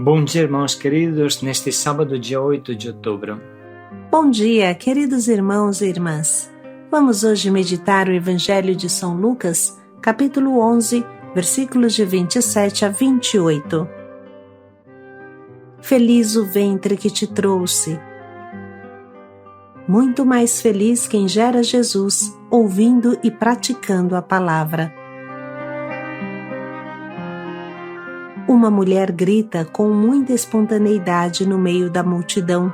Bom dia, irmãos queridos, neste sábado, dia 8 de outubro. Bom dia, queridos irmãos e irmãs. Vamos hoje meditar o Evangelho de São Lucas, capítulo 11, versículos de 27 a 28. Feliz o ventre que te trouxe. Muito mais feliz quem gera Jesus, ouvindo e praticando a palavra. Uma mulher grita com muita espontaneidade no meio da multidão: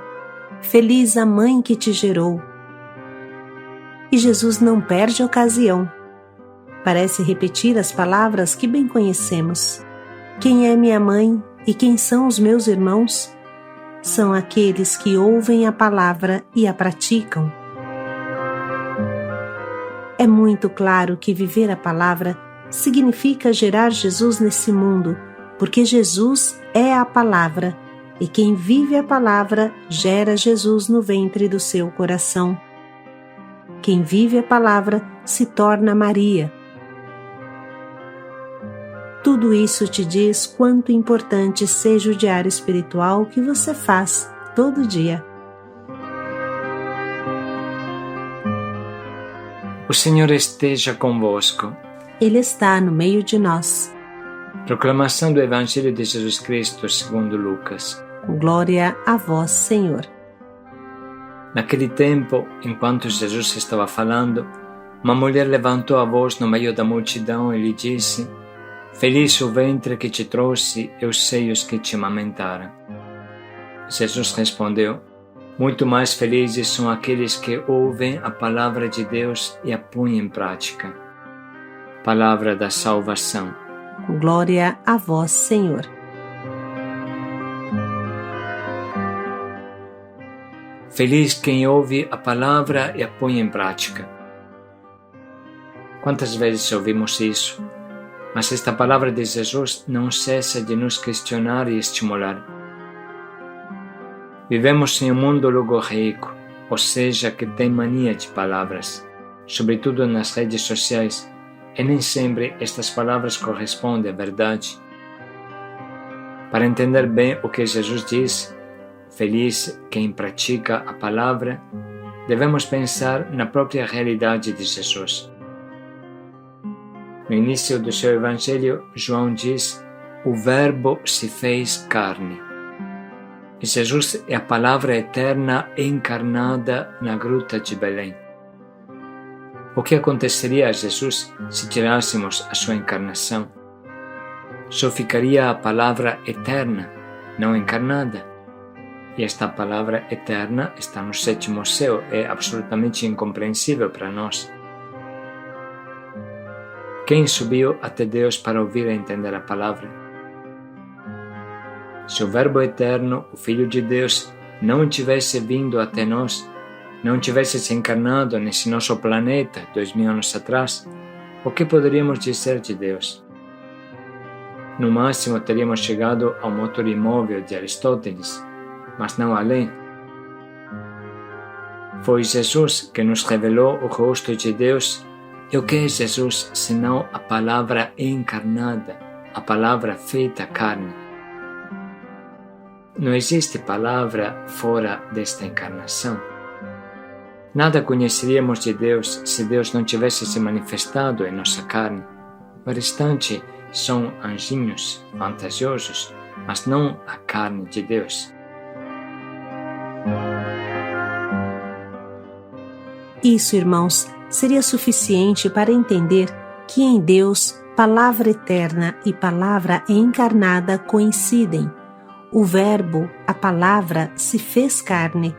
Feliz a mãe que te gerou. E Jesus não perde ocasião. Parece repetir as palavras que bem conhecemos. Quem é minha mãe e quem são os meus irmãos? São aqueles que ouvem a palavra e a praticam. É muito claro que viver a palavra significa gerar Jesus nesse mundo, porque Jesus é a palavra, e quem vive a palavra gera Jesus no ventre do seu coração. Quem vive a palavra se torna Maria. Tudo isso te diz quanto importante seja o diário espiritual que você faz todo dia. O Senhor esteja convosco. Ele está no meio de nós. Proclamação do Evangelho de Jesus Cristo segundo Lucas. Glória a vós, Senhor. Naquele tempo, enquanto Jesus estava falando, uma mulher levantou a voz no meio da multidão e lhe disse: Feliz o ventre que te trouxe e os seios que te amamentaram. Jesus respondeu: Muito mais felizes são aqueles que ouvem a palavra de Deus e a põem em prática. Palavra da salvação. Glória a vós, Senhor. Feliz quem ouve a palavra e a põe em prática. Quantas vezes ouvimos isso? Mas esta palavra de Jesus não cessa de nos questionar e estimular. Vivemos em um mundo logorreico, ou seja, que tem mania de palavras, sobretudo nas redes sociais, e nem sempre estas palavras correspondem à verdade. Para entender bem o que Jesus diz, feliz quem pratica a palavra, devemos pensar na própria realidade de Jesus. No início do seu Evangelho, João diz: O Verbo se fez carne. E Jesus é a palavra eterna encarnada na gruta de Belém. O que aconteceria a Jesus se tirássemos a sua encarnação? Só ficaria a palavra eterna, não encarnada. E esta palavra eterna está no sétimo céu, é absolutamente incompreensível para nós. Quem subiu até Deus para ouvir e entender a palavra? Se o Verbo eterno, o Filho de Deus, não tivesse vindo até nós, não tivesse se encarnado nesse nosso planeta 2000 anos atrás, o que poderíamos dizer de Deus? No máximo teríamos chegado ao motor imóvel de Aristóteles, mas não além. Foi Jesus que nos revelou o rosto de Deus. E o que é Jesus senão a palavra encarnada, a palavra feita carne? Não existe palavra fora desta encarnação. Nada conheceríamos de Deus se Deus não tivesse se manifestado em nossa carne. O restante são anjinhos fantasiosos, mas não a carne de Deus. Isso, irmãos, seria suficiente para entender que em Deus, palavra eterna e palavra encarnada coincidem. O Verbo, a palavra, se fez carne.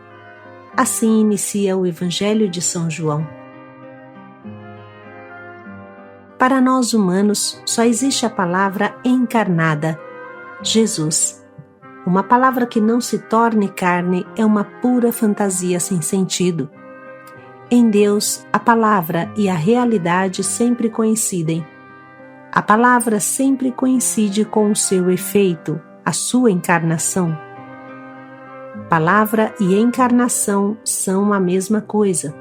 Assim inicia o Evangelho de São João. Para nós humanos, só existe a palavra encarnada, Jesus. Uma palavra que não se torne carne é uma pura fantasia sem sentido. Em Deus, a palavra e a realidade sempre coincidem. A palavra sempre coincide com o seu efeito, a sua encarnação. Palavra e encarnação são a mesma coisa.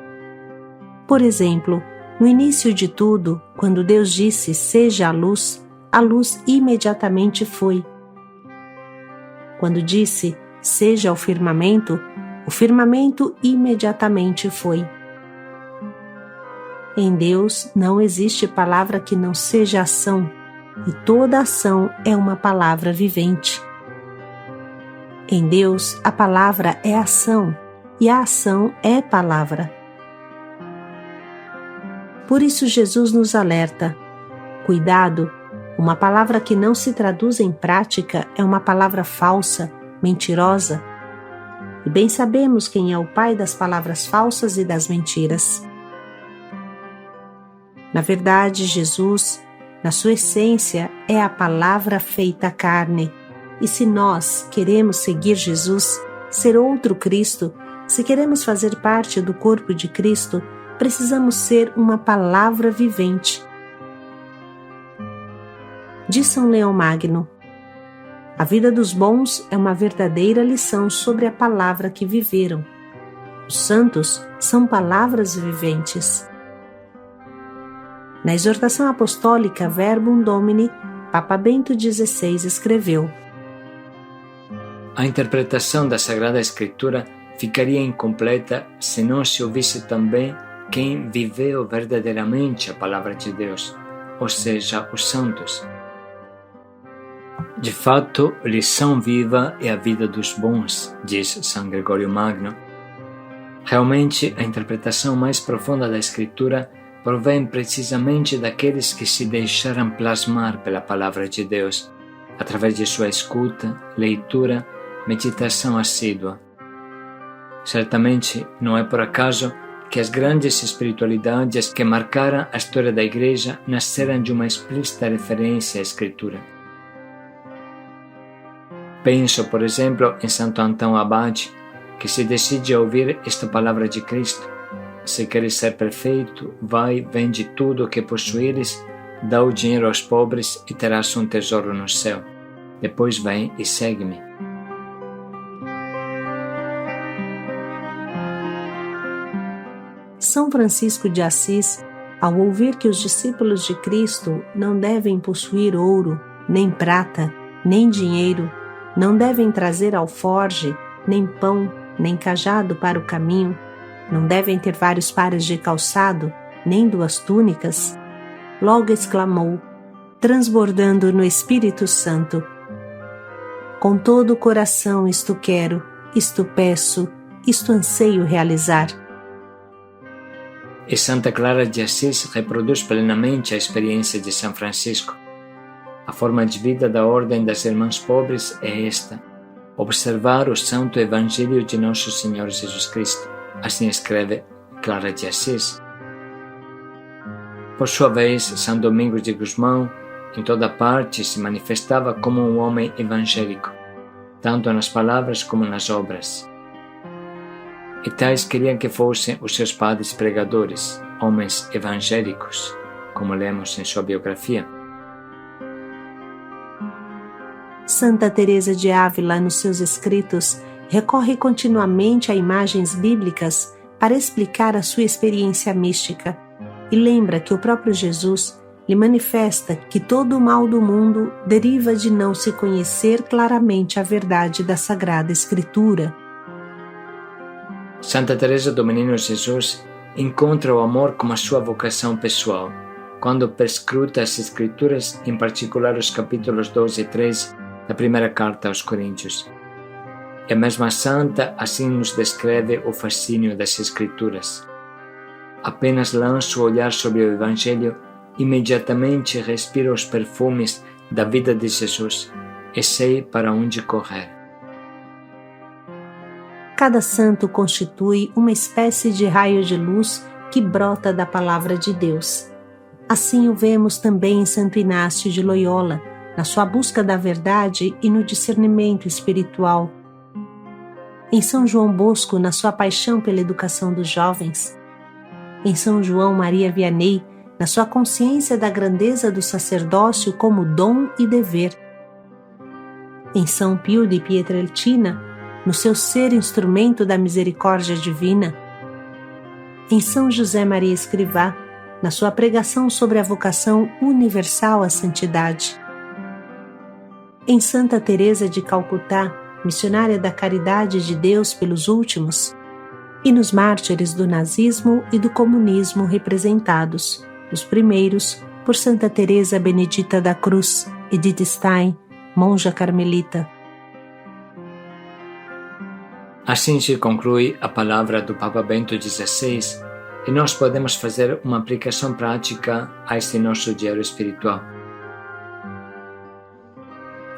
Por exemplo, no início de tudo, quando Deus disse: seja a luz imediatamente foi. Quando disse, seja o firmamento imediatamente foi. Em Deus não existe palavra que não seja ação, e toda ação é uma palavra vivente. Em Deus, a palavra é ação, e a ação é palavra. Por isso Jesus nos alerta: cuidado, uma palavra que não se traduz em prática é uma palavra falsa, mentirosa. E bem sabemos quem é o pai das palavras falsas e das mentiras. Na verdade, Jesus, na sua essência, é a palavra feita carne. E se nós queremos seguir Jesus, ser outro Cristo, se queremos fazer parte do corpo de Cristo, precisamos ser uma palavra vivente. Diz São Leão Magno: a vida dos bons é uma verdadeira lição sobre a palavra que viveram. Os santos são palavras viventes. Na exortação apostólica Verbum Domini, Papa Bento XVI escreveu: a interpretação da Sagrada Escritura ficaria incompleta se não se ouvisse também quem viveu verdadeiramente a Palavra de Deus, ou seja, os santos. De fato, lição viva é a vida dos bons, diz São Gregório Magno. Realmente, a interpretação mais profunda da Escritura provém precisamente daqueles que se deixaram plasmar pela Palavra de Deus, através de sua escuta, leitura, meditação assídua. Certamente, não é por acaso que as grandes espiritualidades que marcaram a história da Igreja nasceram de uma explícita referência à Escritura. Penso, por exemplo, em Santo Antão Abade, que se decide a ouvir esta palavra de Cristo: se queres ser perfeito, vai, vende tudo o que possuires, dá o dinheiro aos pobres e terás um tesouro no céu. Depois vem e segue-me. São Francisco de Assis, ao ouvir que os discípulos de Cristo não devem possuir ouro, nem prata, nem dinheiro, não devem trazer alforge, nem pão, nem cajado para o caminho, não devem ter vários pares de calçado, nem 2 túnicas, logo exclamou, transbordando no Espírito Santo: com todo o coração isto quero, isto peço, isto anseio realizar. E Santa Clara de Assis reproduz plenamente a experiência de São Francisco. A forma de vida da Ordem das Irmãs Pobres é esta: observar o Santo Evangelho de Nosso Senhor Jesus Cristo. Assim escreve Clara de Assis. Por sua vez, São Domingos de Gusmão, em toda parte, se manifestava como um homem evangélico, tanto nas palavras como nas obras. E tais queriam que fossem os seus padres pregadores, homens evangélicos, como lemos em sua biografia. Santa Teresa de Ávila, nos seus escritos, recorre continuamente a imagens bíblicas para explicar a sua experiência mística e lembra que o próprio Jesus lhe manifesta que todo o mal do mundo deriva de não se conhecer claramente a verdade da Sagrada Escritura. Santa Teresa do Menino Jesus encontra o amor como a sua vocação pessoal, quando perscruta as Escrituras, em particular os capítulos 12 e 13 da primeira carta aos Coríntios. E a mesma santa assim nos descreve o fascínio das Escrituras. Apenas lanço o olhar sobre o Evangelho, imediatamente respiro os perfumes da vida de Jesus e sei para onde correr. Cada santo constitui uma espécie de raio de luz que brota da palavra de Deus. Assim o vemos também em Santo Inácio de Loyola, na sua busca da verdade e no discernimento espiritual. Em São João Bosco, na sua paixão pela educação dos jovens. Em São João Maria Vianney, na sua consciência da grandeza do sacerdócio como dom e dever. Em São Pio de Pietrelcina, no seu ser instrumento da misericórdia divina. Em São José Maria Escrivá, na sua pregação sobre a vocação universal à santidade. Em Santa Teresa de Calcutá, missionária da caridade de Deus pelos últimos, e nos mártires do nazismo e do comunismo representados, os primeiros por Santa Teresa Benedita da Cruz, Edith Stein, monja carmelita. Assim se conclui a palavra do Papa Bento XVI e nós podemos fazer uma aplicação prática a este nosso diário espiritual.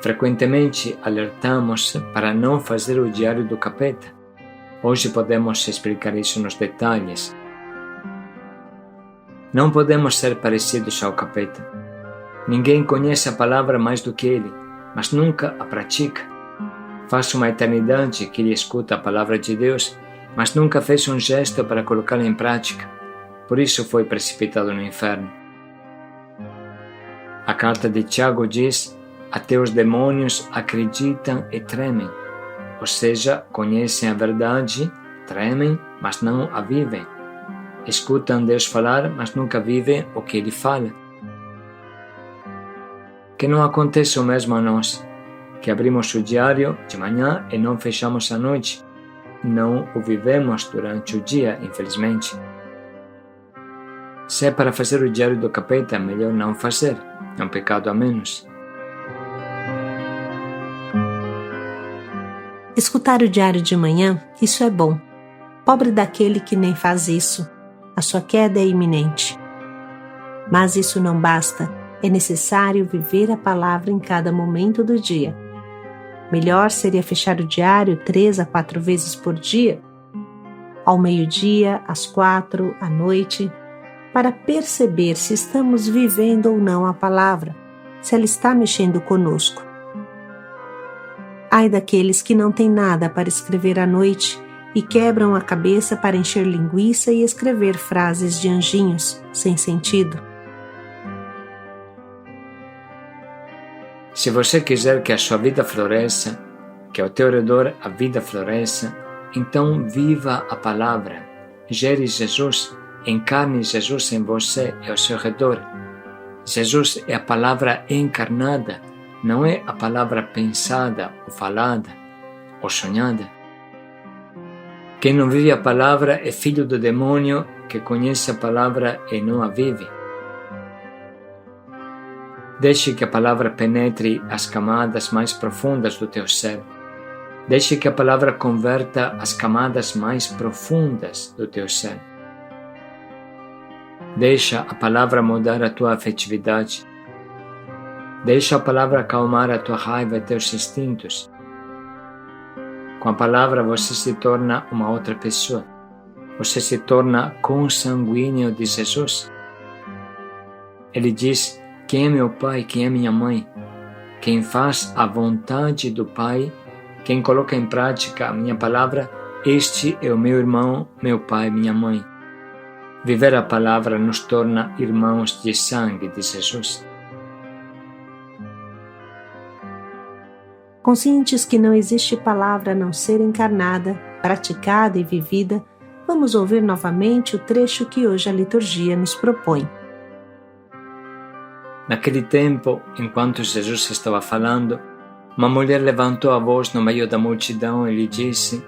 Frequentemente alertamos para não fazer o diário do capeta. Hoje podemos explicar isso nos detalhes. Não podemos ser parecidos ao capeta. Ninguém conhece a palavra mais do que ele, mas nunca a pratica. Faz uma eternidade que ele escuta a palavra de Deus, mas nunca fez um gesto para colocá-la em prática. Por isso foi precipitado no inferno. A carta de Tiago diz: até os demônios acreditam e tremem, ou seja, conhecem a verdade, tremem, mas não a vivem. Escutam Deus falar, mas nunca vivem o que Ele fala. Que não aconteça o mesmo a nós, que abrimos o diário de manhã e não fechamos à noite. Não o vivemos durante o dia, infelizmente. Se é para fazer o diário do capeta, melhor não fazer, é um pecado a menos. Escutar o diário de manhã, isso é bom. Pobre daquele que nem faz isso. A sua queda é iminente. Mas isso não basta. É necessário viver a palavra em cada momento do dia. Melhor seria fechar o diário 3 a 4 vezes por dia, ao meio-dia, às 4, à noite, para perceber se estamos vivendo ou não a palavra, se ela está mexendo conosco. Ai daqueles que não têm nada para escrever à noite e quebram a cabeça para encher linguiça e escrever frases de anjinhos, sem sentido. Se você quiser que a sua vida floresça, que ao teu redor a vida floresça, então viva a palavra, gere Jesus, encarne Jesus em você e ao seu redor. Jesus é a palavra encarnada, não é a palavra pensada ou falada ou sonhada. Quem não vive a palavra é filho do demônio que conhece a palavra e não a vive. Deixe que a palavra penetre as camadas mais profundas do teu ser. Deixe que a palavra converta as camadas mais profundas do teu ser. Deixa a palavra mudar a tua afetividade. Deixa a palavra acalmar a tua raiva e teus instintos. Com a palavra você se torna uma outra pessoa. Você se torna consanguíneo de Jesus. Ele diz: quem é meu pai, quem é minha mãe? Quem faz a vontade do Pai, quem coloca em prática a minha palavra, este é o meu irmão, meu pai, minha mãe. Viver a palavra nos torna irmãos de sangue de Jesus. Conscientes que não existe palavra a não ser encarnada, praticada e vivida, vamos ouvir novamente o trecho que hoje a liturgia nos propõe. Naquele tempo, enquanto Jesus estava falando, uma mulher levantou a voz no meio da multidão e lhe disse: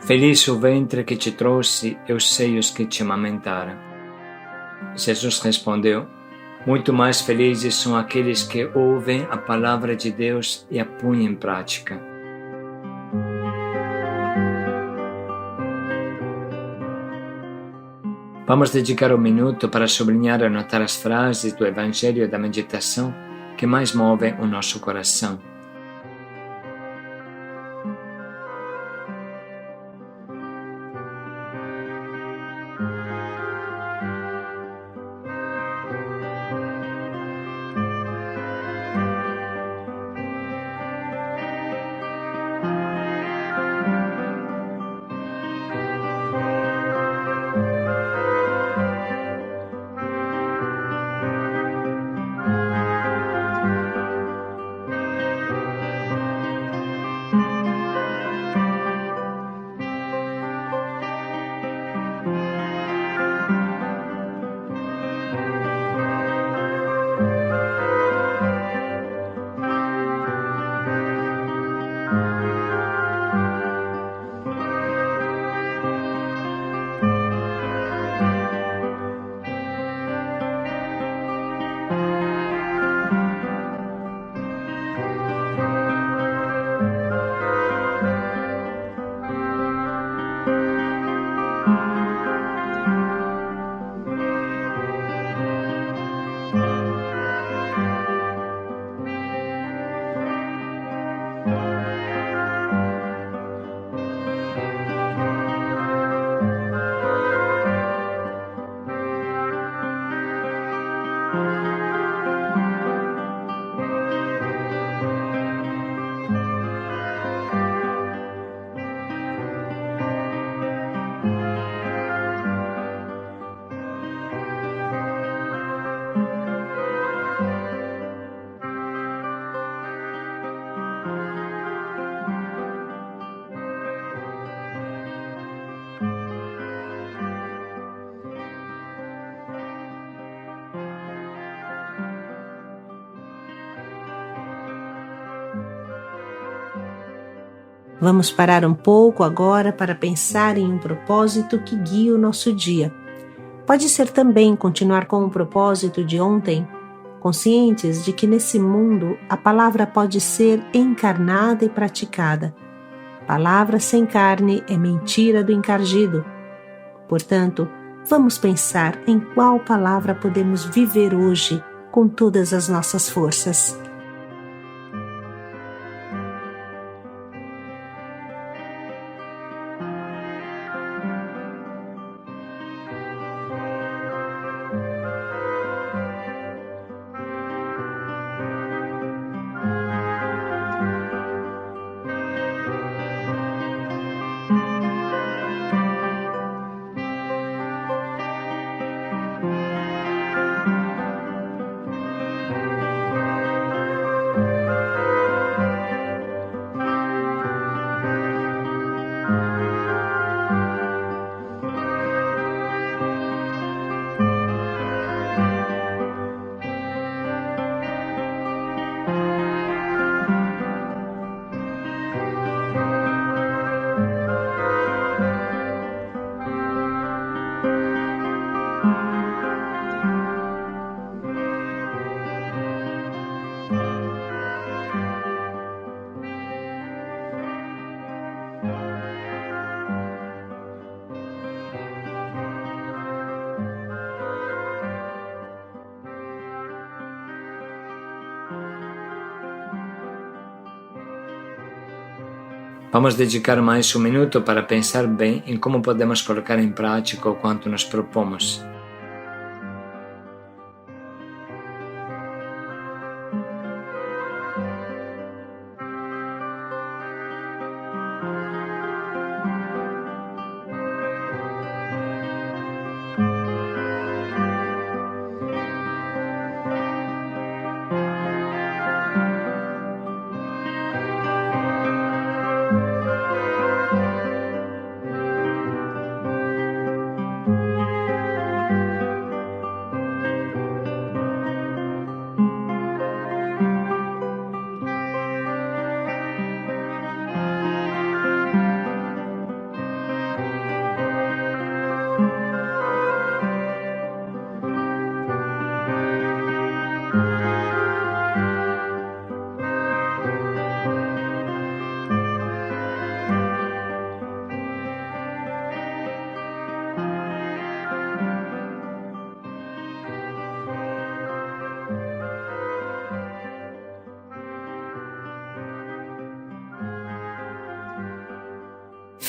feliz o ventre que te trouxe e os seios que te amamentaram. Jesus respondeu: muito mais felizes são aqueles que ouvem a palavra de Deus e a põem em prática. Vamos dedicar um minuto para sublinhar e anotar as frases do Evangelho e da meditação que mais movem o nosso coração. Vamos parar um pouco agora para pensar em um propósito que guia o nosso dia. Pode ser também continuar com o propósito de ontem, conscientes de que nesse mundo a palavra pode ser encarnada e praticada. Palavra sem carne é mentira do encardido. Portanto, vamos pensar em qual palavra podemos viver hoje com todas as nossas forças. Vamos dedicar mais um minuto para pensar bem em como podemos colocar em prática o quanto nos propomos.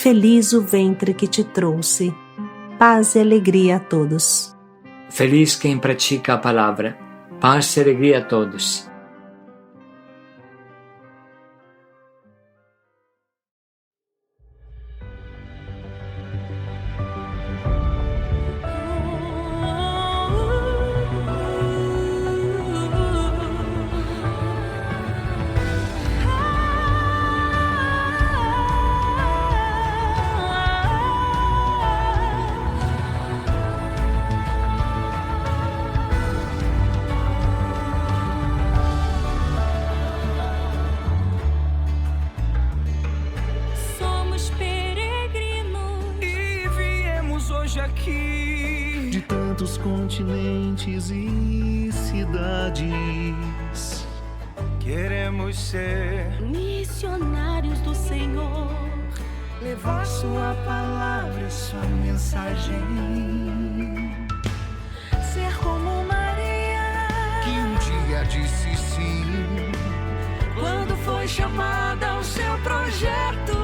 Feliz o ventre que te trouxe. Paz e alegria a todos. Feliz quem pratica a palavra. Paz e alegria a todos. Aqui de tantos continentes e cidades, queremos ser missionários do Senhor, levar sua palavra e sua mensagem, ser como Maria, que um dia disse sim quando foi chamada ao seu projeto.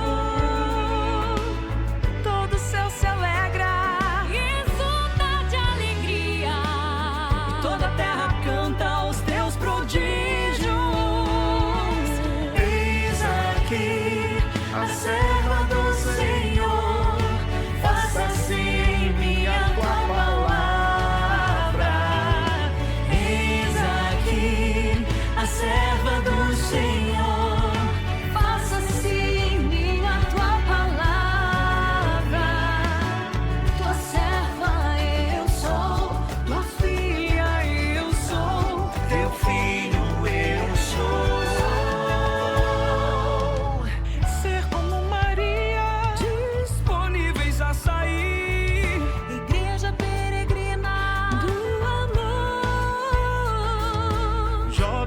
Todo o céu se alegra, serva do Senhor, faça-se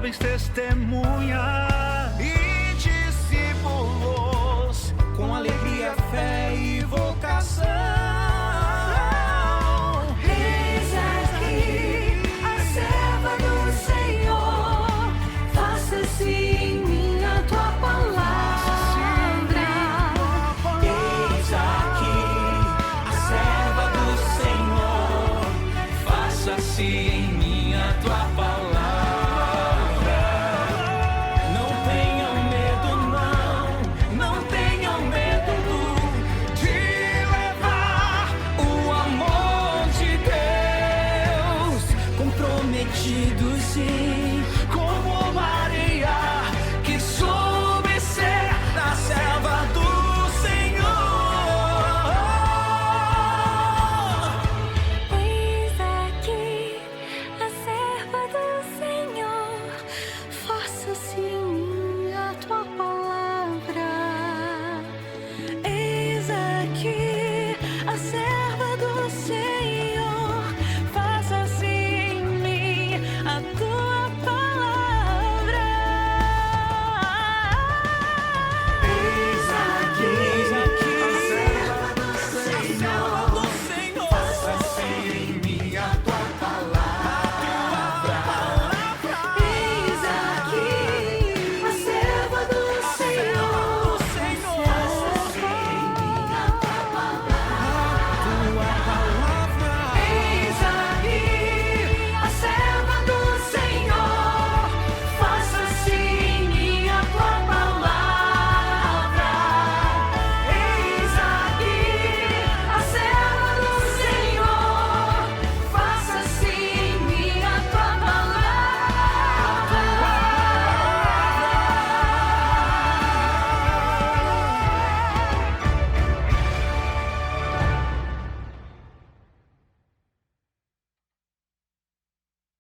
nuvens testemunham